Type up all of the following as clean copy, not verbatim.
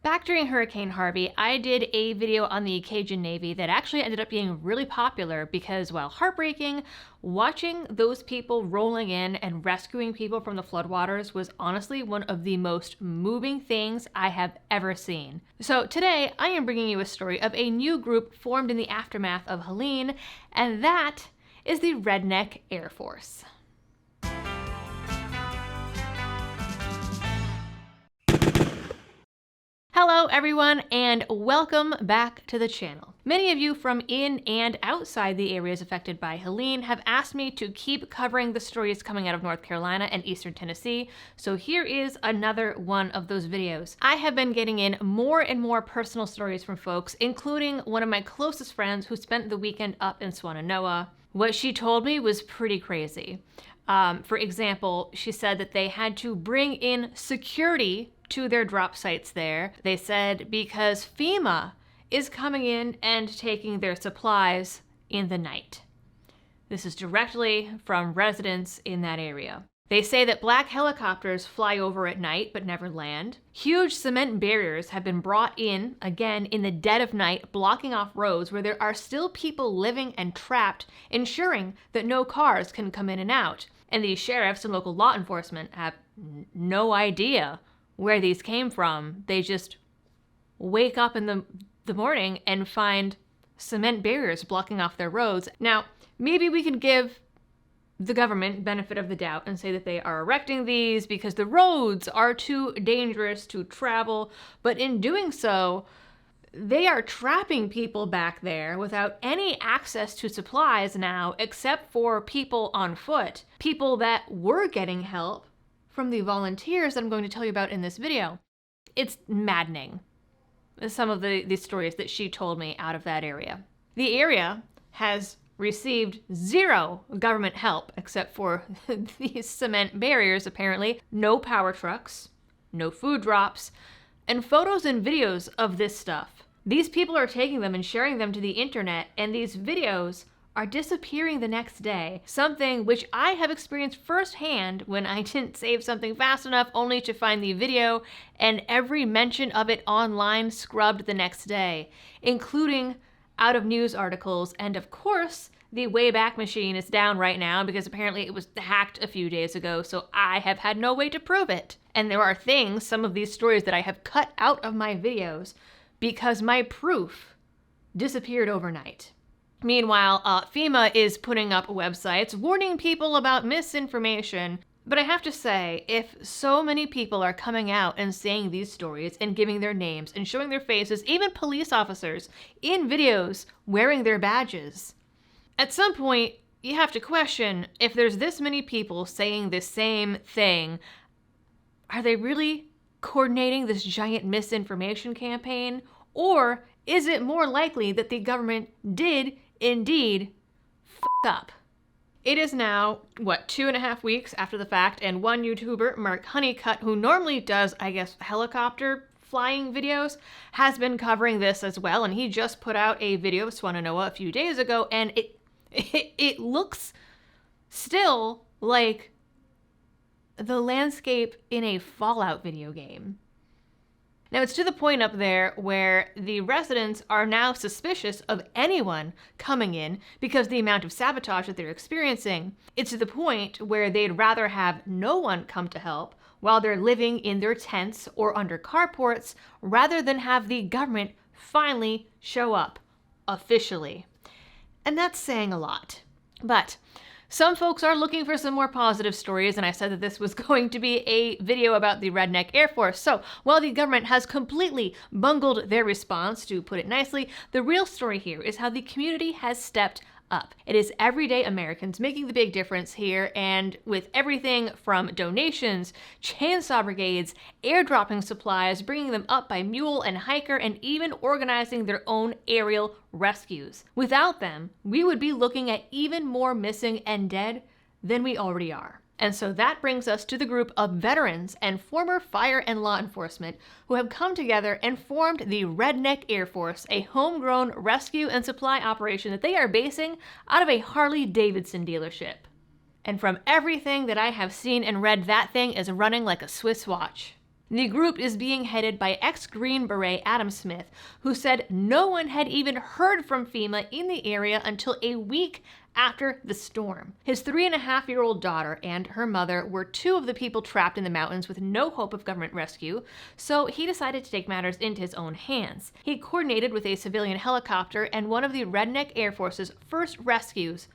Back during Hurricane Harvey, I did a video on the Cajun Navy that actually ended up being really popular because, while heartbreaking, watching those people rolling in and rescuing people from the floodwaters was honestly one of the most moving things I have ever seen. So today, I am bringing you a story of a new group formed in the aftermath of Helene, and that is the Redneck Air Force. Hello everyone, and welcome back to the channel. Many of you from in and outside the areas affected by Helene have asked me to keep covering the stories coming out of North Carolina and Eastern Tennessee, so here is another one of those videos. I have been getting in more and more personal stories from folks, including one of my closest friends who spent the weekend up in Swannanoa. What she told me was pretty crazy. For example, she said that they had to bring in security to their drop sites there. They said because FEMA is coming in and taking their supplies in the night. This is directly from residents in that area. They say that black helicopters fly over at night but never land. Huge cement barriers have been brought in, again in the dead of night, blocking off roads where there are still people living and trapped, ensuring that no cars can come in and out. And the sheriffs and local law enforcement have no idea where these came from. They just wake up in the morning and find cement barriers blocking off their roads. Now, maybe we could give the government benefit of the doubt and say that they are erecting these because the roads are too dangerous to travel, but in doing so, they are trapping people back there without any access to supplies now, except for people on foot, people that were getting help from the volunteers that I'm going to tell you about in this video. It's maddening, some of the stories that she told me out of that area. The area has received zero government help except for these cement barriers, apparently. No power trucks, no food drops, and photos and videos of this stuff. These people are taking them and sharing them to the internet, and these videos are disappearing the next day, something which I have experienced firsthand when I didn't save something fast enough only to find the video and every mention of it online scrubbed the next day, including out of news articles. And of course, the Wayback Machine is down right now because apparently it was hacked a few days ago, so I have had no way to prove it. And there are things, some of these stories, that I have cut out of my videos because my proof disappeared overnight. Meanwhile, FEMA is putting up websites warning people about misinformation. But I have to say, if so many people are coming out and saying these stories and giving their names and showing their faces, even police officers in videos wearing their badges, at some point you have to question, if there's this many people saying the same thing, are they really coordinating this giant misinformation campaign? Or is it more likely that the government did indeed f*** up? It is now, 2.5 weeks after the fact, and one YouTuber, Mark Honeycutt, who normally does, I guess, helicopter flying videos, has been covering this as well, and he just put out a video of Swannanoa a few days ago, and it looks still like the landscape in a Fallout video game. Now, it's to the point up there where the residents are now suspicious of anyone coming in because the amount of sabotage that they're experiencing. It's to the point where they'd rather have no one come to help while they're living in their tents or under carports rather than have the government finally show up officially. And that's saying a lot. But some folks are looking for some more positive stories, and I said that this was going to be a video about the Redneck Air Force. So while the government has completely bungled their response, to put it nicely, the real story here is how the community has stepped up. It is everyday Americans making the big difference here, and with everything from donations, chainsaw brigades, airdropping supplies, bringing them up by mule and hiker, and even organizing their own aerial rescues. Without them, we would be looking at even more missing and dead than we already are. And so that brings us to the group of veterans and former fire and law enforcement who have come together and formed the Redneck Air Force, a homegrown rescue and supply operation that they are basing out of a Harley-Davidson dealership. And from everything that I have seen and read, that thing is running like a Swiss watch. The group is being headed by ex-Green Beret Adam Smith, who said no one had even heard from FEMA in the area until a week after the storm. His 3.5-year-old daughter and her mother were two of the people trapped in the mountains with no hope of government rescue, so he decided to take matters into his own hands. He coordinated with a civilian helicopter, and one of the Redneck Air Force's first rescues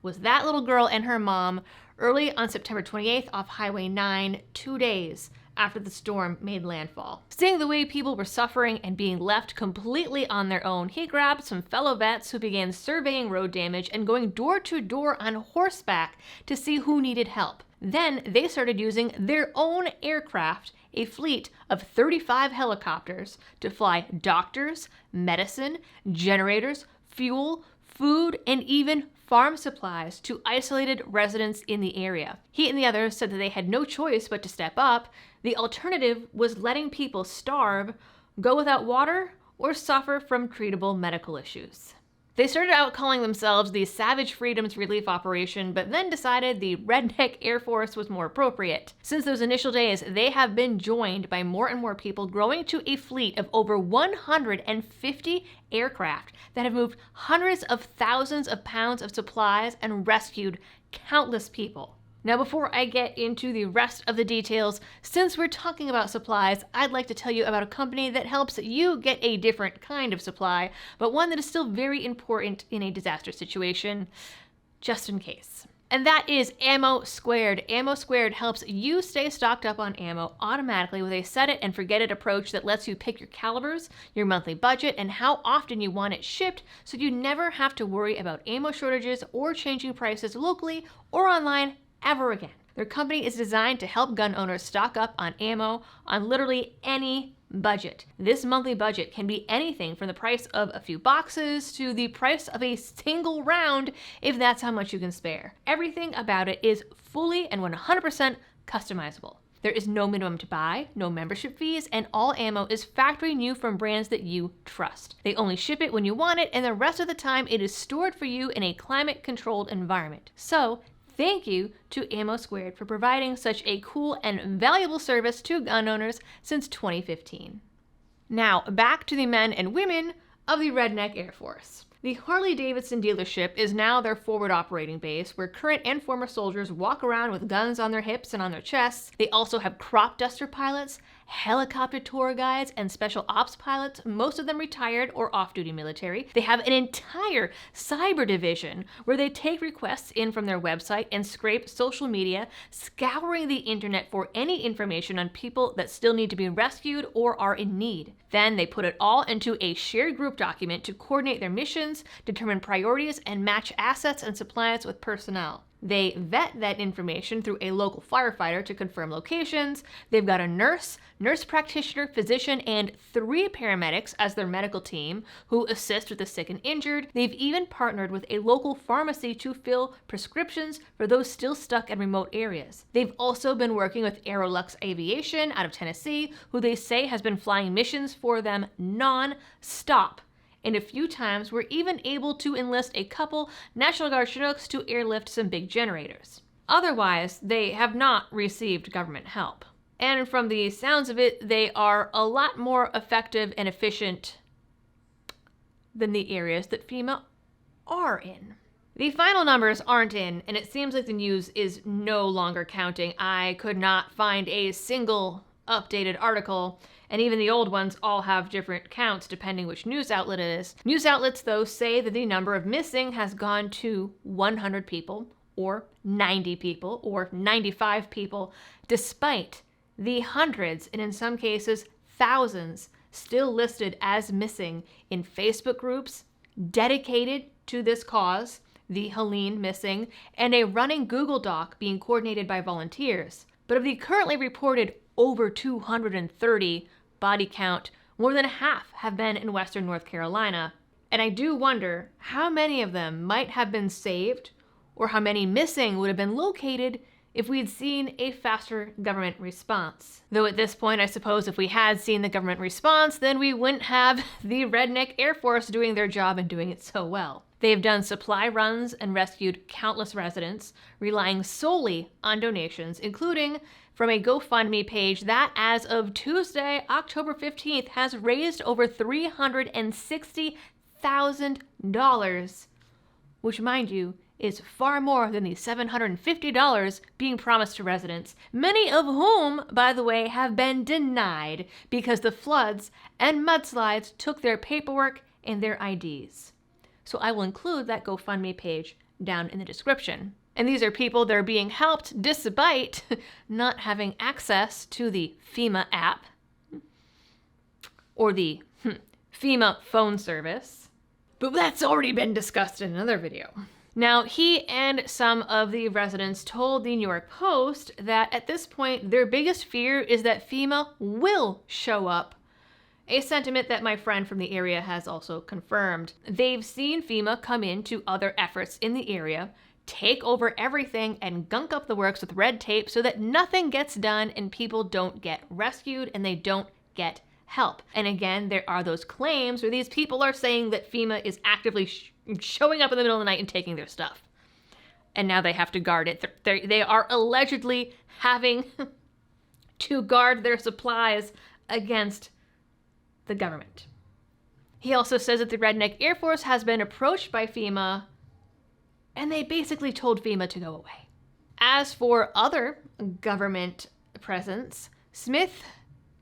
was that little girl and her mom early on September 28th off Highway 9, 2 days after the storm made landfall. Seeing the way people were suffering and being left completely on their own, he grabbed some fellow vets who began surveying road damage and going door to door on horseback to see who needed help. Then they started using their own aircraft, a fleet of 35 helicopters, to fly doctors, medicine, generators, fuel, food, and even farm supplies to isolated residents in the area. He and the others said that they had no choice but to step up. The alternative was letting people starve, go without water, or suffer from treatable medical issues. They started out calling themselves the Savage Freedoms Relief Operation, but then decided the Redneck Air Force was more appropriate. Since those initial days, they have been joined by more and more people, growing to a fleet of over 150 aircraft that have moved hundreds of thousands of pounds of supplies and rescued countless people. Now, before I get into the rest of the details, since we're talking about supplies, I'd like to tell you about a company that helps you get a different kind of supply, but one that is still very important in a disaster situation, just in case. And that is Ammo Squared. Ammo Squared helps you stay stocked up on ammo automatically with a set it and forget it approach that lets you pick your calibers, your monthly budget, and how often you want it shipped, so you never have to worry about ammo shortages or changing prices locally or online ever again. Their company is designed to help gun owners stock up on ammo on literally any budget. This monthly budget can be anything from the price of a few boxes to the price of a single round, if that's how much you can spare. Everything about it is fully and 100% customizable. There is no minimum to buy, no membership fees, and all ammo is factory new from brands that you trust. They only ship it when you want it, and the rest of the time it is stored for you in a climate-controlled environment. So, thank you to Ammo Squared for providing such a cool and valuable service to gun owners since 2015. Now, back to the men and women of the Redneck Air Force. The Harley-Davidson dealership is now their forward operating base, where current and former soldiers walk around with guns on their hips and on their chests. They also have crop duster pilots, helicopter tour guides, and special ops pilots, most of them retired or off-duty military. They have an entire cyber division where they take requests in from their website and scrape social media, scouring the internet for any information on people that still need to be rescued or are in need. Then they put it all into a shared group document to coordinate their missions, determine priorities, and match assets and supplies with personnel. They vet that information through a local firefighter to confirm locations. They've got a nurse practitioner, physician, and 3 paramedics as their medical team who assist with the sick and injured. They've even partnered with a local pharmacy to fill prescriptions for those still stuck in remote areas. They've also been working with Aerolux Aviation out of Tennessee, who they say has been flying missions for them non-stop. And a few times we're even able to enlist a couple National Guard Chinooks to airlift some big generators. Otherwise, they have not received government help. And from the sounds of it, they are a lot more effective and efficient than the areas that FEMA are in. The final numbers aren't in, and it seems like the news is no longer counting. I could not find a single updated article, and even the old ones all have different counts depending which news outlet it is. News outlets, though, say that the number of missing has gone to 100 people, or 90 people, or 95 people, despite the hundreds, and in some cases thousands, still listed as missing in Facebook groups dedicated to this cause, the Helene missing, and a running Google Doc being coordinated by volunteers. But of the currently reported over 230 body count, more than half have been in Western North Carolina. And I do wonder how many of them might have been saved, or how many missing would have been located if we'd seen a faster government response. Though at this point, I suppose if we had seen the government response, then we wouldn't have the Redneck Air Force doing their job and doing it so well. They've done supply runs and rescued countless residents, relying solely on donations, including from a GoFundMe page that, as of Tuesday, October 15th, has raised over $360,000, which, mind you, is far more than the $750 being promised to residents, many of whom, by the way, have been denied because the floods and mudslides took their paperwork and their IDs. So I will include that GoFundMe page down in the description. And these are people that are being helped despite not having access to the FEMA app or the FEMA phone service. But that's already been discussed in another video. Now, he and some of the residents told the New York Post that at this point, their biggest fear is that FEMA will show up, a sentiment that my friend from the area has also confirmed. They've seen FEMA come into other efforts in the area, take over everything, and gunk up the works with red tape so that nothing gets done and people don't get rescued and they don't get help. And again, there are those claims where these people are saying that FEMA is actively showing up in the middle of the night and taking their stuff. And now they have to guard it. They are allegedly having to guard their supplies against the government. He also says that the Redneck Air Force has been approached by FEMA, and they basically told FEMA to go away. As for other government presence, Smith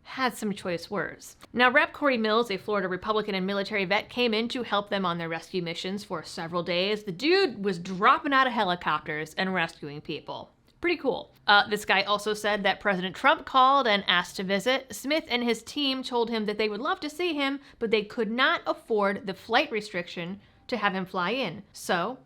had some choice words. Now, Rep. Corey Mills, a Florida Republican and military vet, came in to help them on their rescue missions for several days. The dude was dropping out of helicopters and rescuing people. Pretty cool. This guy also said that President Trump called and asked to visit. Smith and his team told him that they would love to see him, but they could not afford the flight restriction to have him fly in. So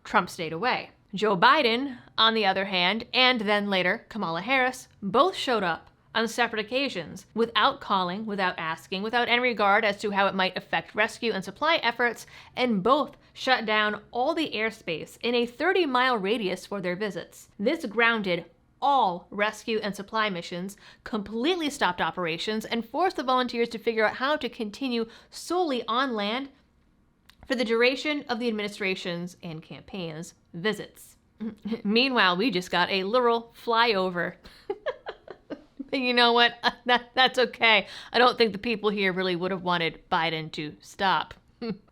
Trump stayed away. Joe Biden, on the other hand, and then later Kamala Harris, both showed up on separate occasions, without calling, without asking, without any regard as to how it might affect rescue and supply efforts, and both shut down all the airspace in a 30-mile radius for their visits. This grounded all rescue and supply missions, completely stopped operations, and forced the volunteers to figure out how to continue solely on land for the duration of the administration's and campaign's visits. Meanwhile, we just got a literal flyover. You know what? That's okay. I don't think the people here really would have wanted Biden to stop.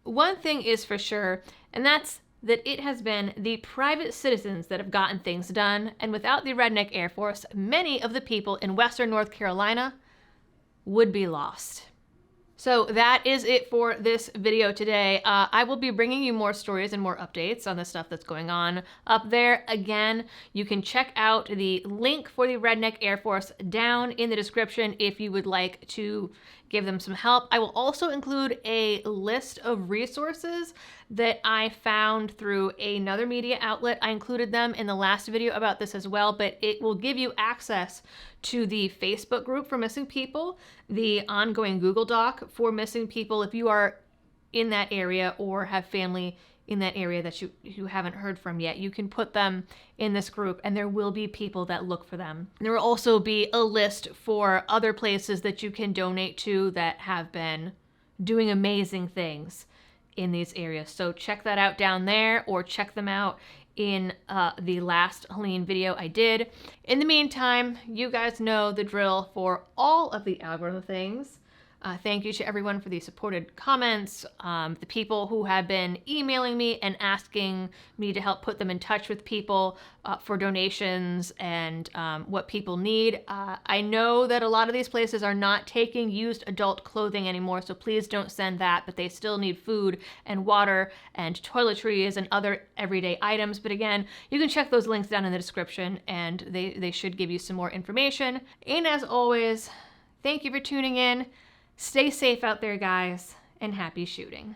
One thing is for sure, and that's that it has been the private citizens that have gotten things done, and without the Redneck Air Force, many of the people in Western North Carolina would be lost. So that is it for this video today. I will be bringing you more stories and more updates on the stuff that's going on up there. Again, you can check out the link for the Redneck Air Force down in the description if you would like to give them some help. I will also include a list of resources that I found through another media outlet. I included them in the last video about this as well, but it will give you access to the Facebook group for missing people, the ongoing Google Doc for missing people if you are in that area or have family in that area that you haven't heard from yet. You can put them in this group and there will be people that look for them. There will also be a list for other places that you can donate to that have been doing amazing things in these areas. So check that out down there, or check them out in the last Helene video I did. In the meantime, you guys know the drill for all of the algorithm things. Thank you to everyone for the supported comments, the people who have been emailing me and asking me to help put them in touch with people for donations and what people need. I know that a lot of these places are not taking used adult clothing anymore, so please don't send that, but they still need food and water and toiletries and other everyday items. But again, you can check those links down in the description and they should give you some more information. And as always, thank you for tuning in. Stay safe out there, guys, and happy shooting.